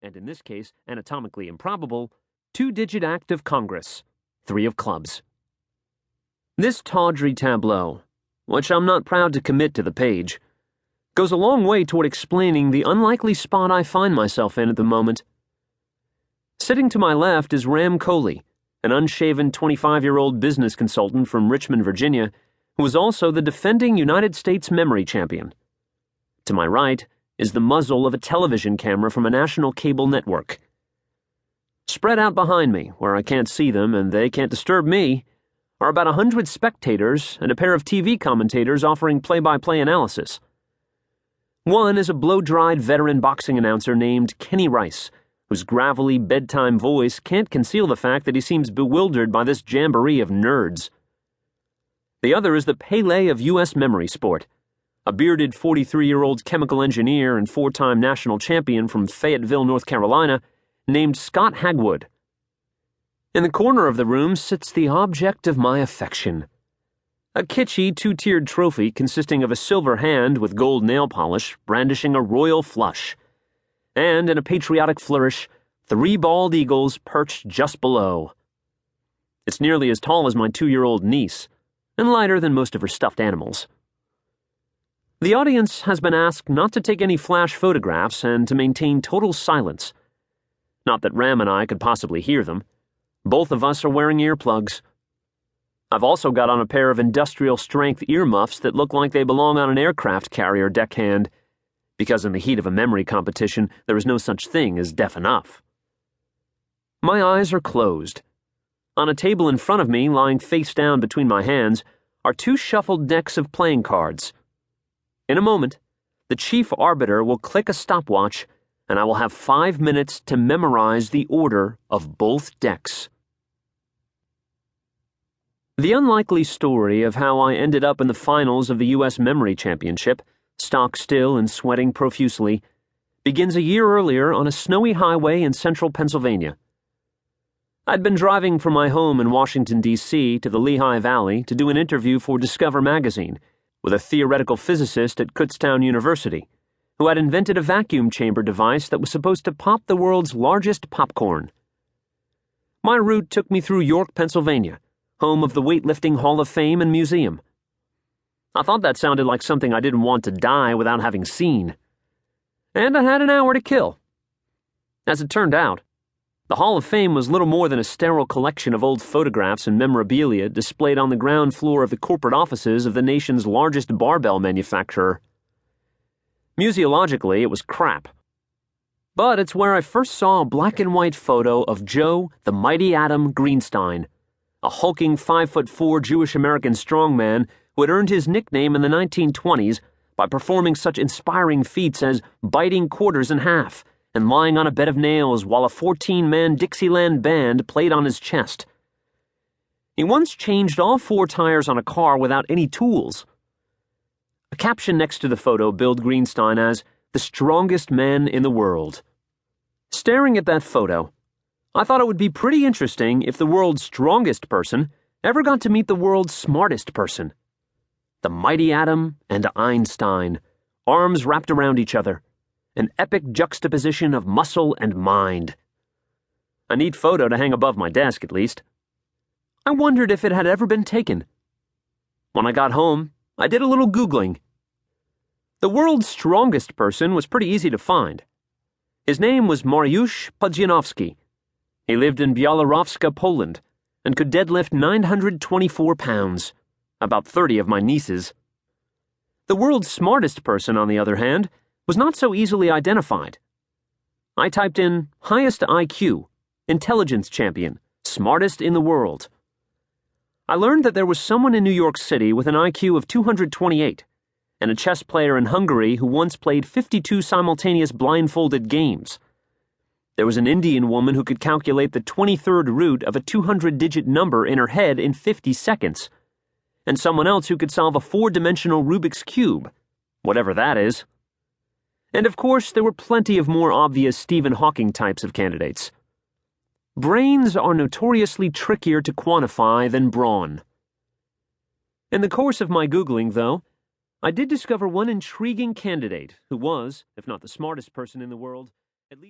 and in this case, anatomically improbable, 2-digit act of Congress, 3 of clubs. This tawdry tableau, which I'm not proud to commit to the page, goes a long way toward explaining the unlikely spot I find myself in at the moment. Sitting to my left is Ram Kohli, an unshaven 25-year-old business consultant from Richmond, Virginia, who was also the defending United States memory champion. To my right is the muzzle of a television camera from a national cable network. Spread out behind me, where I can't see them and they can't disturb me, are about 100 spectators and a pair of TV commentators offering play-by-play analysis. One is a blow-dried veteran boxing announcer named Kenny Rice, whose gravelly bedtime voice can't conceal the fact that he seems bewildered by this jamboree of nerds. The other is the Pele of U.S. memory sport, a bearded 43-year-old chemical engineer and 4-time national champion from Fayetteville, North Carolina, named Scott Hagwood. In the corner of the room sits the object of my affection, a kitschy 2-tiered trophy consisting of a silver hand with gold nail polish brandishing a royal flush, and, in a patriotic flourish, 3 bald eagles perched just below. It's nearly as tall as my 2-year-old niece, and lighter than most of her stuffed animals. The audience has been asked not to take any flash photographs and to maintain total silence. Not that Ram and I could possibly hear them. Both of us are wearing earplugs. I've also got on a pair of industrial-strength earmuffs that look like they belong on an aircraft carrier deckhand, because in the heat of a memory competition, there is no such thing as deaf enough. My eyes are closed. On a table in front of me, lying face down between my hands, are 2 shuffled decks of playing cards. In a moment, the chief arbiter will click a stopwatch, and I will have 5 minutes to memorize the order of both decks. The unlikely story of how I ended up in the finals of the U.S. Memory Championship, stock still and sweating profusely, begins a year earlier on a snowy highway in central Pennsylvania. I'd been driving from my home in Washington, D.C. to the Lehigh Valley to do an interview for Discover magazine with a theoretical physicist at Kutztown University, who had invented a vacuum chamber device that was supposed to pop the world's largest popcorn. My route took me through York, Pennsylvania, home of the Weightlifting Hall of Fame and Museum. I thought that sounded like something I didn't want to die without having seen. And I had an hour to kill. As it turned out, the Hall of Fame was little more than a sterile collection of old photographs and memorabilia displayed on the ground floor of the corporate offices of the nation's largest barbell manufacturer. Museologically, it was crap. But it's where I first saw a black-and-white photo of Joe the Mighty Atom Greenstein, a hulking 5'4" Jewish-American strongman who had earned his nickname in the 1920s by performing such inspiring feats as biting quarters in half and lying on a bed of nails while a 14-man Dixieland band played on his chest. He once changed all 4 tires on a car without any tools. A caption next to the photo billed Greenstein as the strongest man in the world. Staring at that photo, I thought it would be pretty interesting if the world's strongest person ever got to meet the world's smartest person. The Mighty Atom and Einstein, arms wrapped around each other, an epic juxtaposition of muscle and mind. A neat photo to hang above my desk, at least. I wondered if it had ever been taken. When I got home, I did a little Googling. The world's strongest person was pretty easy to find. His name was Mariusz Pudzianowski. He lived in Białorowska, Poland, and could deadlift 924 pounds, about 30 of my nieces. The world's smartest person, on the other hand, was not so easily identified. I typed in highest IQ, intelligence champion, smartest in the world. I learned that there was someone in New York City with an IQ of 228, and a chess player in Hungary who once played 52 simultaneous blindfolded games. There was an Indian woman who could calculate the 23rd root of a 200-digit number in her head in 50 seconds, and someone else who could solve a 4-dimensional Rubik's Cube, whatever that is. And of course, there were plenty of more obvious Stephen Hawking types of candidates. Brains are notoriously trickier to quantify than brawn. In the course of my Googling, though, I did discover one intriguing candidate who was, if not the smartest person in the world,